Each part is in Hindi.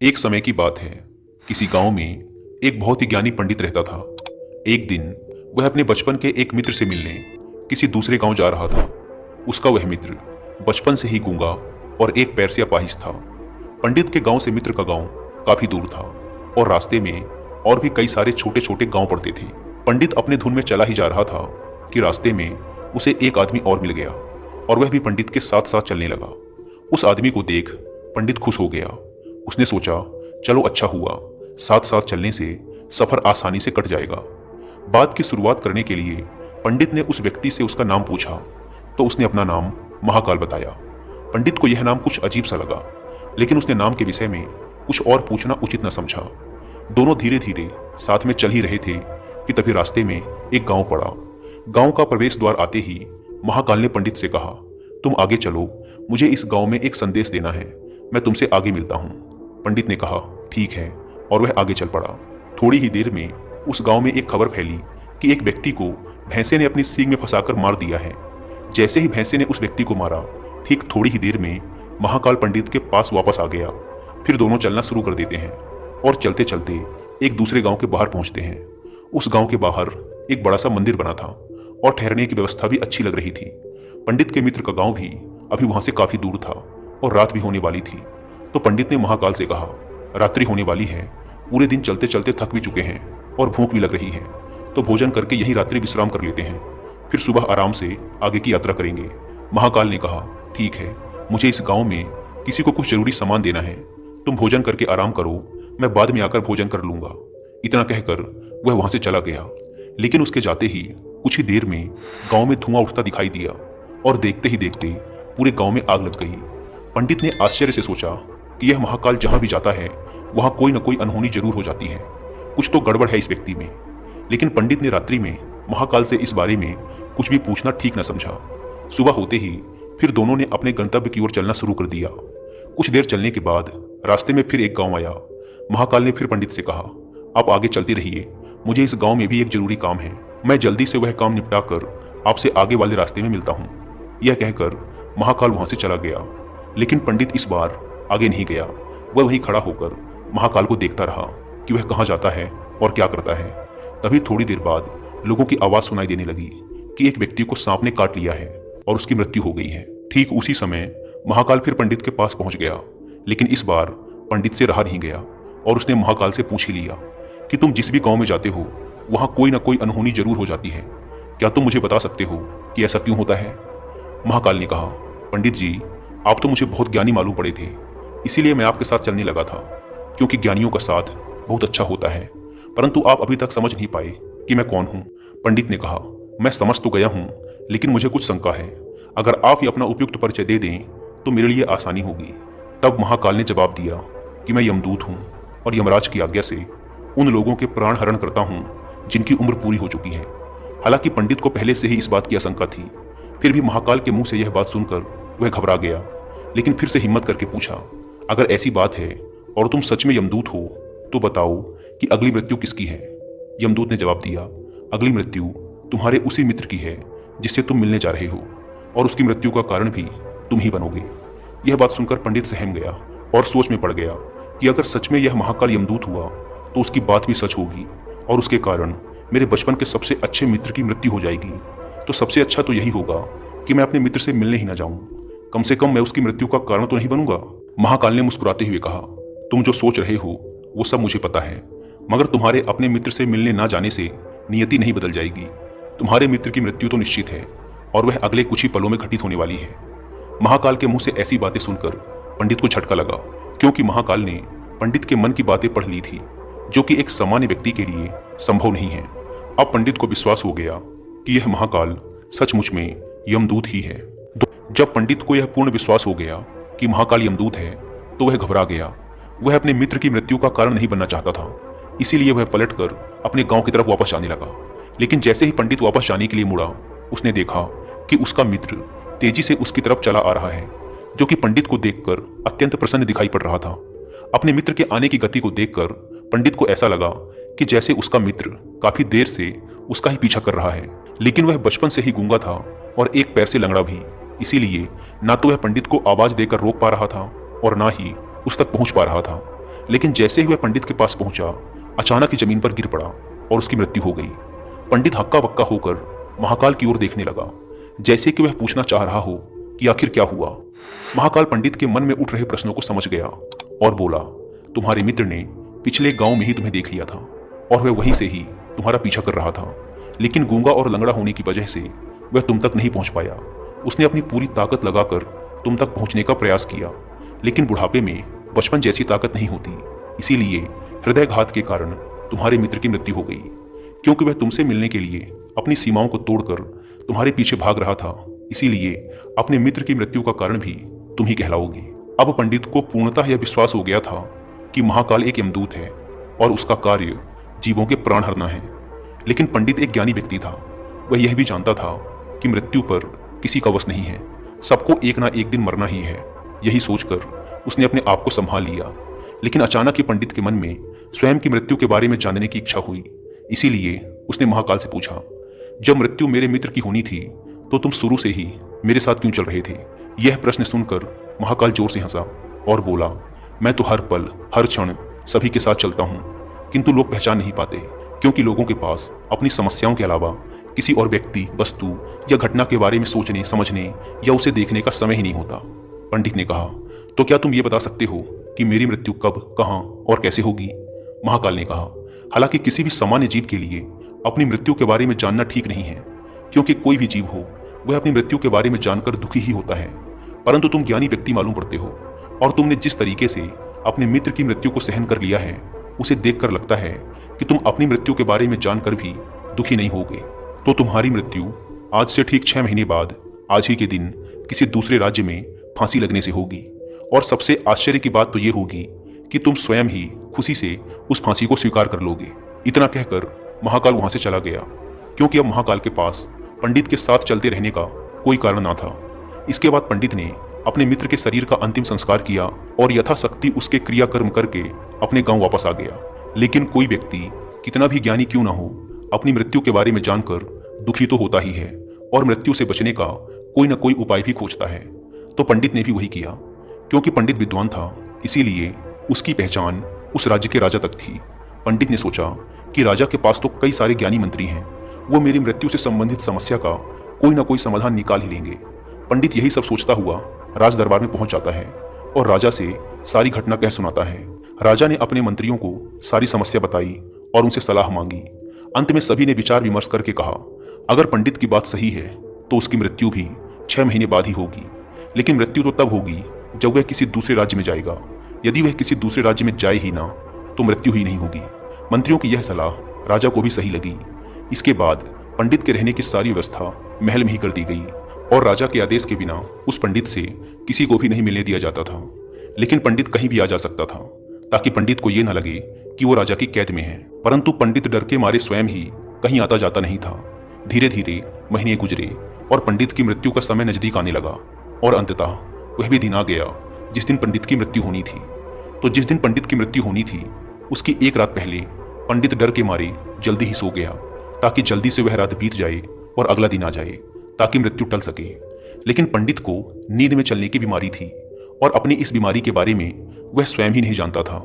एक समय की बात है। किसी गांव में एक बहुत ही ज्ञानी पंडित रहता था। एक दिन वह अपने बचपन के एक मित्र से मिलने किसी दूसरे गांव जा रहा था। उसका वह मित्र बचपन से ही गूंगा और एक पैर से अपाहिज था। पंडित के गांव से मित्र का गांव काफी दूर था और रास्ते में और भी कई सारे छोटे छोटे गांव पड़ते थे। पंडित अपने धुन में चला ही जा रहा था कि रास्ते में उसे एक आदमी और मिल गया और वह भी पंडित के साथ साथ चलने लगा। उस आदमी को देख पंडित खुश हो गया। उसने सोचा, चलो अच्छा हुआ, साथ साथ चलने से सफर आसानी से कट जाएगा। बात की शुरुआत करने के लिए पंडित ने उस व्यक्ति से उसका नाम पूछा तो उसने अपना नाम महाकाल बताया। पंडित को यह नाम कुछ अजीब सा लगा, लेकिन उसने नाम के विषय में कुछ और पूछना उचित न समझा। दोनों धीरे धीरे साथ में चल ही रहे थे कि तभी रास्ते में एक गांव पड़ा। गांव का प्रवेश द्वार आते ही महाकाल ने पंडित से कहा, तुम आगे चलो, मुझे इस गांव में एक संदेश देना है, मैं तुमसे आगे मिलता हूं। पंडित ने कहा, ठीक है, और वह आगे चल पड़ा। थोड़ी ही देर में उस गांव में एक खबर फैली कि एक व्यक्ति को भैंसे ने अपनी सींग में फंसाकर मार दिया है। जैसे ही भैंसे ने उस व्यक्ति को मारा, ठीक थोड़ी ही देर में महाकाल पंडित के पास वापस आ गया। फिर दोनों चलना शुरू कर देते हैं और चलते चलते एक दूसरे गांव के बाहर पहुंचते हैं। उस गांव के बाहर एक बड़ा सा मंदिर बना था और ठहरने की व्यवस्था भी अच्छी लग रही थी। पंडित के मित्र का गांव भी अभी वहां से काफी दूर था और रात भी होने वाली थी। तो पंडित ने महाकाल से कहा, रात्रि होने वाली है, पूरे दिन चलते चलते थक भी चुके हैं और भूख भी लग रही है, तो भोजन करके यही रात्रि विश्राम कर लेते हैं, फिर सुबह आराम से आगे की यात्रा करेंगे। महाकाल ने कहा, ठीक है, मुझे इस गांव में किसी को कुछ जरूरी सामान देना है, तुम भोजन करके आराम करो, मैं बाद में आकर भोजन कर लूंगा। इतना कहकर वह वहां से चला गया। लेकिन उसके जाते ही कुछ ही देर में गांव में धुआं उठता दिखाई दिया और देखते ही देखते पूरे गांव में आग लग गई। पंडित ने आश्चर्य से सोचा कि यह महाकाल जहां भी जाता है वहां कोई न कोई अनहोनी जरूर हो जाती है, कुछ तो गड़बड़ है इस व्यक्ति में। लेकिन पंडित ने रात्रि में महाकाल से इस बारे में कुछ भी पूछना ठीक न समझा। सुबह होते ही फिर दोनों ने अपने गंतव्य की ओर चलना शुरू कर दिया। कुछ देर चलने के बाद रास्ते में फिर एक गांव आया। महाकाल ने फिर पंडित से कहा, आप आगे चलते रहिए, मुझे इस गांव में भी एक जरूरी काम है, मैं जल्दी से वह काम निपटा कर आपसे आगे वाले रास्ते में मिलता हूं। यह कहकर महाकाल वहां से चला गया। लेकिन पंडित इस बार आगे नहीं गया। वह वहीं खड़ा होकर महाकाल को देखता रहा कि वह कहां जाता है और क्या करता है। तभी थोड़ी देर बाद लोगों की आवाज सुनाई देने लगी कि एक व्यक्ति को सांप ने काट लिया है और उसकी मृत्यु हो गई है। ठीक उसी समय महाकाल फिर पंडित के पास पहुंच गया। लेकिन इस बार पंडित से रहा नहीं गया और उसने महाकाल से पूछ ही लिया कि तुम जिस भी गांव में जाते हो वहां कोई ना कोई अनहोनी जरूर हो जाती है, क्या तुम मुझे बता सकते हो कि ऐसा क्यों होता है? महाकाल ने कहा, पंडित जी, आप तो मुझे बहुत ज्ञानी मालूम पड़े थे, इसीलिए मैं आपके साथ चलने लगा था, क्योंकि ज्ञानियों का साथ बहुत अच्छा होता है, परंतु आप अभी तक समझ नहीं पाए कि मैं कौन हूं। पंडित ने कहा, मैं समझ तो गया हूं, लेकिन मुझे कुछ शंका है, अगर आप ही अपना उपयुक्त परिचय दे दें तो मेरे लिए आसानी होगी। तब महाकाल ने जवाब दिया कि मैं यमदूत हूं और यमराज की आज्ञा से उन लोगों के प्राण हरण करता हूं जिनकी उम्र पूरी हो चुकी है। हालांकि पंडित को पहले से ही इस बात की आशंका थी, फिर भी महाकाल के मुंह से यह बात सुनकर वह घबरा गया। लेकिन फिर से हिम्मत करके पूछा, अगर ऐसी बात है और तुम सच में यमदूत हो तो बताओ कि अगली मृत्यु किसकी है? यमदूत ने जवाब दिया, अगली मृत्यु तुम्हारे उसी मित्र की है जिससे तुम मिलने जा रहे हो, और उसकी मृत्यु का कारण भी तुम ही बनोगे। यह बात सुनकर पंडित सहम गया और सोच में पड़ गया कि अगर सच में यह महाकाल यमदूत हुआ तो उसकी बात भी सच होगी और उसके कारण मेरे बचपन के सबसे अच्छे मित्र की मृत्यु हो जाएगी। तो सबसे अच्छा तो यही होगा कि मैं अपने मित्र से मिलने ही ना जाऊं, कम से कम मैं उसकी मृत्यु का कारण तो नहीं बनूंगा। महाकाल ने मुस्कुराते हुए कहा, तुम जो सोच रहे हो वो सब मुझे पता है, मगर तुम्हारे अपने मित्र से मिलने ना जाने से नियति नहीं बदल जाएगी। तुम्हारे मित्र की मृत्यु तो निश्चित है और वह अगले कुछ ही पलों में घटित होने वाली है। महाकाल के मुंह से ऐसी बातें सुनकर पंडित को झटका लगा, क्योंकि महाकाल ने पंडित के मन की बातें पढ़ ली थी, जो कि एक सामान्य व्यक्ति के लिए संभव नहीं है। अब पंडित को विश्वास हो गया कि यह महाकाल सचमुच में यमदूत ही है। जब पंडित को यह पूर्ण विश्वास हो गया कि महाकाल यमदूत है तो वह घबरा गया। वह अपने मित्र की मृत्यु का कारण नहीं बनना चाहता था, इसीलिए वह पलटकर अपने गांव की तरफ वापस जाने लगा। लेकिन जैसे ही पंडित वापस जाने के लिए मुड़ा, उसने देखा कि उसका मित्र तेजी से उसकी तरफ चला आ रहा है, जो कि पंडित को देखकर अत्यंत प्रसन्न दिखाई पड़ रहा था। अपने मित्र के आने की गति को देखकर पंडित को ऐसा लगा कि जैसे उसका मित्र काफी देर से उसका ही पीछा कर रहा है। लेकिन वह बचपन से ही गूंगा था और एक पैर से लंगड़ा भी, इसीलिए ना तो वह पंडित को आवाज देकर रोक पा रहा था और ना ही उस तक पहुंच पा रहा था। लेकिन जैसे ही वह पंडित के पास पहुंचा, अचानक ही जमीन पर गिर पड़ा और उसकी मृत्यु हो गई। पंडित हक्का बक्का होकर महाकाल की ओर देखने लगा, जैसे कि वह पूछना चाह रहा हो कि आखिर क्या हुआ। महाकाल पंडित के मन में उठ रहे प्रश्नों को समझ गया और बोला, तुम्हारे मित्र ने पिछले गांव में ही तुम्हें देख लिया था और वह वहीं से ही तुम्हारा पीछा कर रहा था, लेकिन गूंगा और लंगड़ा होने की वजह से वह तुम तक नहीं पहुंच पाया। उसने अपनी पूरी ताकत लगाकर तुम तक पहुंचने का प्रयास किया, लेकिन बुढ़ापे में बचपन जैसी ताकत नहीं होती, इसीलिए हृदयघात के कारण तुम्हारे मित्र की मृत्यु हो गई। क्योंकि वह तुमसे मिलने के लिए अपनी सीमाओं को तोड़कर तुम्हारे पीछे भाग रहा था, इसीलिए अपने मित्र की मृत्यु का कारण भी तुम ही कहलाओगे। अब पंडित को पूर्णतः यह विश्वास हो गया था कि महाकाल एक यमदूत है और उसका कार्य जीवों के प्राण हरना है। लेकिन पंडित एक ज्ञानी व्यक्ति था, वह यह भी जानता था कि मृत्यु पर किसी का वश नहीं है, सबको एक ना एक दिन मरना ही है। यही सोचकर उसने अपने आप को संभाल लिया। लेकिन अचानक ही पंडित के मन में स्वयं की मृत्यु के बारे में जानने की इच्छा हुई, इसीलिए उसने महाकाल से पूछा, जब मृत्यु मेरे मित्र की होनी थी तो तुम शुरू से ही मेरे साथ क्यों चल रहे थे? यह प्रश्न सुनकर महाकाल जोर से हंसा और बोला, मैं तो हर पल हर क्षण सभी के साथ चलता हूँ, किंतु लोग पहचान नहीं पाते, क्योंकि लोगों के पास अपनी समस्याओं के अलावा किसी और व्यक्ति, वस्तु या घटना के बारे में सोचने, समझने या उसे देखने का समय ही नहीं होता। पंडित ने कहा, तो क्या तुम ये बता सकते हो कि मेरी मृत्यु कब, कहाँ और कैसे होगी? महाकाल ने कहा, हालांकि किसी भी सामान्य जीव के लिए अपनी मृत्यु के बारे में जानना ठीक नहीं है, क्योंकि कोई भी जीव हो वह अपनी मृत्यु के बारे में जानकर दुखी ही होता है। परंतु तुम ज्ञानी व्यक्ति मालूम पड़ते हो और तुमने जिस तरीके से अपने मित्र की मृत्यु को सहन कर लिया है, उसे देखकर लगता है कि तुम अपनी मृत्यु के बारे में जानकर भी दुखी नहीं होगे। तो तुम्हारी मृत्यु आज से ठीक 6 महीने बाद आज ही के दिन किसी दूसरे राज्य में फांसी लगने से होगी। और सबसे आश्चर्य की बात तो ये होगी कि तुम स्वयं ही खुशी से उस फांसी को स्वीकार कर लोगे। इतना कहकर महाकाल वहां से चला गया, क्योंकि अब महाकाल के पास पंडित के साथ चलते रहने का कोई कारण ना था। इसके बाद पंडित ने अपने मित्र के शरीर का अंतिम संस्कार किया और यथाशक्ति उसके क्रियाकर्म करके अपने गांव वापस आ गया। लेकिन कोई व्यक्ति कितना भी ज्ञानी क्यों ना हो, अपनी मृत्यु के बारे में जानकर दुखी तो होता ही है और मृत्यु से बचने का कोई ना कोई उपाय भी खोजता है। तो पंडित ने भी वही किया। क्योंकि पंडित विद्वान था, इसीलिए उसकी पहचान उस राज्य के राजा तक थी। पंडित ने सोचा कि राजा के पास तो कई सारे ज्ञानी मंत्री हैं, वो मेरी मृत्यु से संबंधित समस्या का कोई ना कोई समाधान निकाल ही लेंगे। पंडित यही सब सोचता हुआ राज दरबार में पहुंच जाता है और राजा से सारी घटना कह सुनाता है। राजा ने अपने मंत्रियों को सारी समस्या बताई और उनसे सलाह मांगी। अंत में सभी ने विचार विमर्श करके कहा, अगर पंडित की बात सही है तो उसकी मृत्यु भी 6 महीने बाद ही होगी। लेकिन मृत्यु तो तब होगी जब वह किसी दूसरे राज्य में जाएगा। यदि वह किसी दूसरे राज्य में जाए ही ना तो मृत्यु ही नहीं होगी। मंत्रियों की यह सलाह राजा को भी सही लगी। इसके बाद पंडित के रहने की सारी व्यवस्था महल में ही कर दी गई और राजा के आदेश के बिना उस पंडित से किसी को भी नहीं मिलने दिया जाता था। लेकिन पंडित कहीं भी आ जा सकता था, ताकि पंडित को यह न लगे कि वो राजा की कैद में है। परंतु पंडित डर के मारे स्वयं ही कहीं आता जाता नहीं था। धीरे धीरे महीने गुजरे और पंडित की मृत्यु का समय नजदीक आने लगा और अंततः वह भी दिन आ गया जिस दिन पंडित की मृत्यु होनी थी। तो जिस दिन पंडित की मृत्यु होनी थी उसकी एक रात पहले पंडित डर के मारे जल्दी ही सो गया, ताकि जल्दी से वह रात बीत जाए और अगला दिन आ जाए, ताकि मृत्यु टल सके। लेकिन पंडित को नींद में चलने की बीमारी थी और अपनी इस बीमारी के बारे में वह स्वयं ही नहीं जानता था।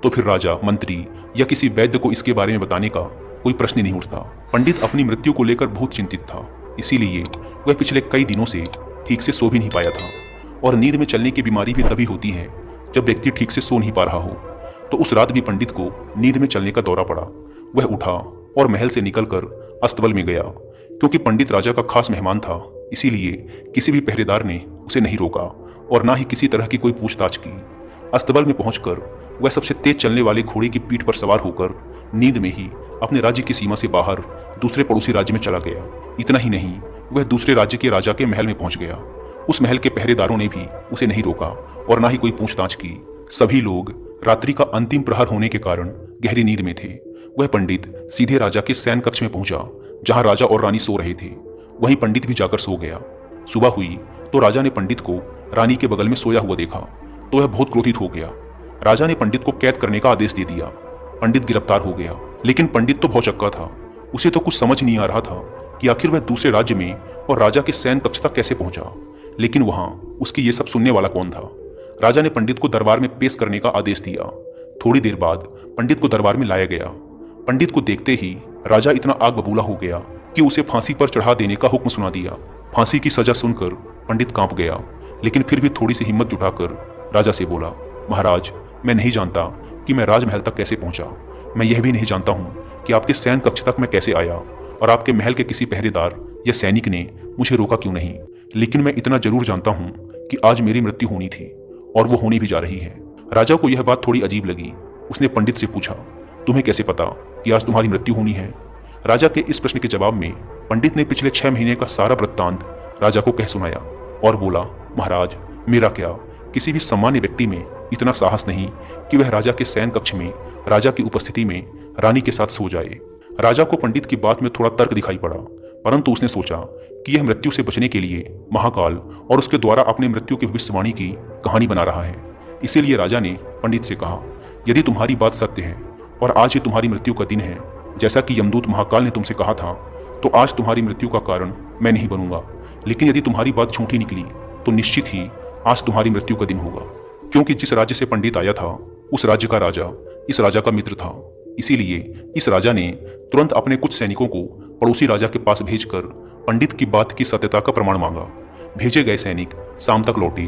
तो फिर राजा, मंत्री या किसी वैद्य को इसके बारे में बताने का कोई प्रश्न नहीं उठता। पंडित अपनी मृत्यु को लेकर बहुत चिंतित था, इसीलिए वह पिछले कई दिनों से ठीक से सो भी नहीं पाया था। और नींद में चलने की बीमारी भी तभी होती है जब व्यक्ति ठीक से सो नहीं पा रहा हो। तो उस रात भी पंडित को नींद में चलने का दौरा पड़ा। वह उठा और महल से निकलकर अस्तबल में गया। क्योंकि पंडित राजा का खास मेहमान था, इसीलिए किसी भी पहरेदार ने उसे नहीं रोका और ना ही किसी तरह की कोई पूछताछ की। अस्तबल में पहुंचकर वह सबसे तेज चलने वाले घोड़े की पीठ पर सवार होकर नींद में ही अपने राज्य की सीमा से बाहर दूसरे पड़ोसी राज्य में चला गया। इतना ही नहीं, वह दूसरे राज्य के राजा के महल में पहुंच गया। उस महल के पहरेदारों ने भी उसे नहीं रोका और ना ही कोई पूछताछ की। सभी लोग रात्रि का अंतिम प्रहर होने के कारण गहरी नींद में थे। वह पंडित सीधे राजा के शयन कक्ष में पहुंचा, जहां राजा और रानी सो रहे थे। वहीं पंडित भी जाकर सो गया। सुबह हुई तो राजा ने पंडित को रानी के बगल में सोया हुआ देखा तो वह बहुत क्रोधित हो गया। राजा ने पंडित को कैद करने का आदेश दे दिया। पंडित गिरफ्तार हो गया। लेकिन पंडित तो भौचक्का था, उसे तो कुछ समझ नहीं आ रहा था कि आखिर वह दूसरे राज्य में और राजा के शयन कक्ष तक कैसे पहुंचा। लेकिन वहां उसकी ये सब सुनने वाला कौन था। राजा ने पंडित को दरबार में पेश करने का आदेश दिया। थोड़ी देर बाद पंडित को दरबार में लाया गया। पंडित को देखते ही राजा इतना आग बबूला हो गया कि उसे फांसी पर चढ़ा देने का हुक्म सुना दिया। फांसी की सजा सुनकर पंडित कांप गया, लेकिन फिर भी थोड़ी सी हिम्मत जुटाकर राजा से बोला, महाराज, मैं नहीं जानता कि मैं राजमहल तक कैसे पहुंचा। मैं यह भी नहीं जानता हूं कि आपके शयन कक्ष तक मैं कैसे आया और आपके महल के किसी पहरेदार या सैनिक ने मुझे रोका क्यों नहीं। लेकिन मैं इतना जरूर जानता हूं कि आज मेरी मृत्यु होनी थी और वो होनी भी जा रही है। राजा को यह बात थोड़ी अजीब लगी। उसने पंडित से पूछा, तुम्हें कैसे पता कि आज तुम्हारी मृत्यु होनी है? राजा के इस प्रश्न के जवाब में पंडित ने पिछले 6 महीने का सारा वृत्तांत राजा को कह सुनाया और बोला, महाराज, मेरा क्या, किसी भी सामान्य व्यक्ति में इतना साहस नहीं कि वह राजा के शयन कक्ष में राजा की उपस्थिति में रानी के साथ सो जाए। राजा को पंडित की बात में थोड़ा तर्क दिखाई पड़ा, परंतु उसने सोचा कि यह मृत्यु से बचने के लिए महाकाल और उसके द्वारा अपने मृत्यु की भविष्यवाणी की कहानी बना रहा है। इसीलिए राजा ने पंडित से कहा, यदि तुम्हारी बात सत्य है और आज ही तुम्हारी मृत्यु का दिन है, जैसा कि यमदूत महाकाल ने तुमसे कहा था, तो आज तुम्हारी मृत्यु का कारण मैं नहीं बनूंगा। लेकिन यदि तुम्हारी बात झूठी निकली तो निश्चित ही आज तुम्हारी मृत्यु का दिन होगा, क्योंकि जिस राज्य से पंडित आया था उस राज्य का राजा इस राजा का मित्र था। इसीलिए इस राजा ने तुरंत अपने कुछ सैनिकों को पड़ोसी राजा के पास भेजकर पंडित की बात की सत्यता का प्रमाण मांगा। भेजे गए सैनिक शाम तक लौटे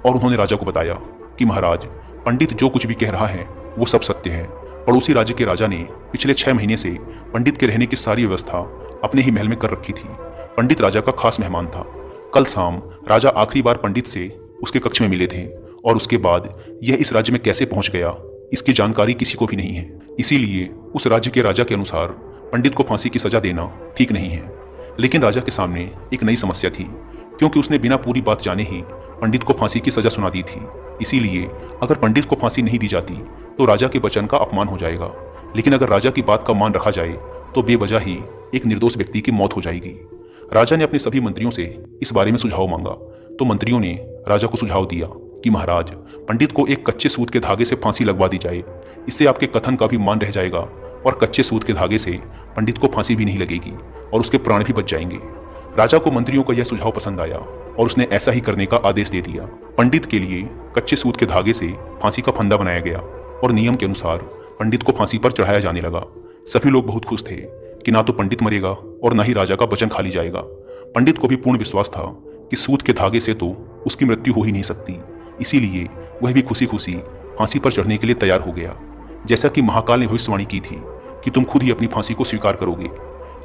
और उन्होंने राजा को बताया कि महाराज, पंडित जो कुछ भी कह रहा है वो सब सत्य है। पड़ोसी राज्य के राजा ने पिछले 6 महीने से पंडित के रहने की सारी व्यवस्था अपने ही महल में कर रखी थी। पंडित राजा का खास मेहमान था। कल शाम राजा आखिरी बार पंडित से उसके कक्ष में मिले थे और उसके बाद यह इस राज्य में कैसे पहुंच गया इसकी जानकारी किसी को भी नहीं है। इसीलिए उस राज्य के राजा के अनुसार पंडित को फांसी की सजा देना ठीक नहीं है। लेकिन राजा के सामने एक नई समस्या थी, क्योंकि उसने बिना पूरी बात जाने ही पंडित को फांसी की सजा सुना दी थी। इसीलिए अगर पंडित को फांसी नहीं दी जाती तो राजा के वचन का अपमान हो जाएगा, लेकिन अगर राजा की बात का मान रखा जाए तो बेवजह ही एक निर्दोष व्यक्ति की मौत हो जाएगी। राजा ने अपने सभी मंत्रियों से इस बारे में सुझाव मांगा, तो मंत्रियों ने राजा को सुझाव दिया कि महाराज, पंडित को एक कच्चे सूत के धागे से फांसी लगवा दी जाए। इससे आपके कथन का भी मान रह जाएगा और कच्चे सूत के धागे से पंडित को फांसी भी नहीं लगेगी और उसके प्राण भी बच जाएंगे। राजा को मंत्रियों का यह सुझाव पसंद आया और उसने ऐसा ही करने का आदेश दे दिया। पंडित के लिए कच्चे सूत के धागे से फांसी का फंदा बनाया गया और नियम के अनुसार पंडित को फांसी पर चढ़ाया जाने लगा। सभी लोग बहुत खुश थे कि ना तो पंडित मरेगा और ना ही राजा का वचन खाली जाएगा। पंडित को भी पूर्ण विश्वास था कि सूत के धागे से तो उसकी मृत्यु हो ही नहीं सकती। इसीलिए वह भी खुशी खुशी फांसी पर चढ़ने के लिए तैयार हो गया। जैसा कि महाकाल ने भविष्यवाणी की थी कि तुम खुद ही अपनी फांसी को स्वीकार करोगे।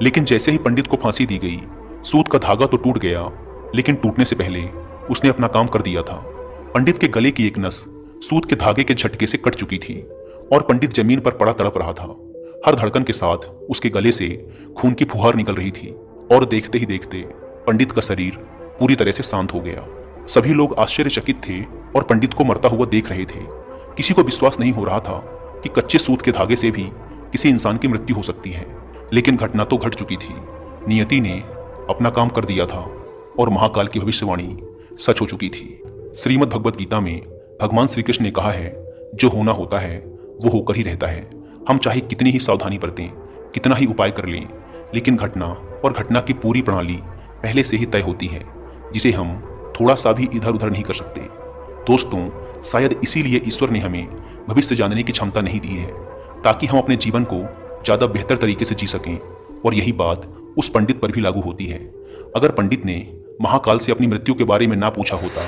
लेकिन जैसे ही पंडित को फांसी दी गई, सूत का धागा तो टूट गया, लेकिन टूटने से पहले उसने अपना काम कर दिया था। पंडित के गले की एक नस सूत के धागे के झटके से कट चुकी थी और पंडित जमीन पर पड़ा तड़प रहा था। हर धड़कन के साथ उसके गले से खून की फुहार निकल रही थी और देखते ही देखते पंडित का शरीर पूरी तरह से शांत हो गया। सभी लोग आश्चर्यचकित थे और पंडित को मरता हुआ देख रहे थे। किसी को विश्वास नहीं हो रहा था कि कच्चे सूत के धागे से भी किसी इंसान की मृत्यु हो सकती है। लेकिन घटना तो घट चुकी थी। नियति ने अपना काम कर दिया था और महाकाल की भविष्यवाणी सच हो चुकी थी। श्रीमद् भगवद गीता में भगवान श्री कृष्ण ने कहा है, जो होना होता है वो होकर ही रहता है। हम चाहे कितनी ही सावधानी बरतें, कितना ही उपाय कर लें, लेकिन घटना और घटना की पूरी प्रणाली पहले से ही तय होती है, जिसे हम थोड़ा सा भी इधर उधर नहीं कर सकते। दोस्तों, शायद इसीलिए ईश्वर ने हमें भविष्य जानने की क्षमता नहीं दी है, ताकि हम अपने जीवन को ज़्यादा बेहतर तरीके से जी सकें। और यही बात उस पंडित पर भी लागू होती है। अगर पंडित ने महाकाल से अपनी मृत्यु के बारे में ना पूछा होता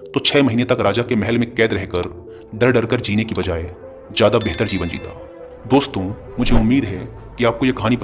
तो 6 महीने तक राजा के महल में कैद रहकर डर डर कर जीने की बजाय ज़्यादा बेहतर जीवन जीता। दोस्तों, मुझे उम्मीद है कि आपको यह कहानी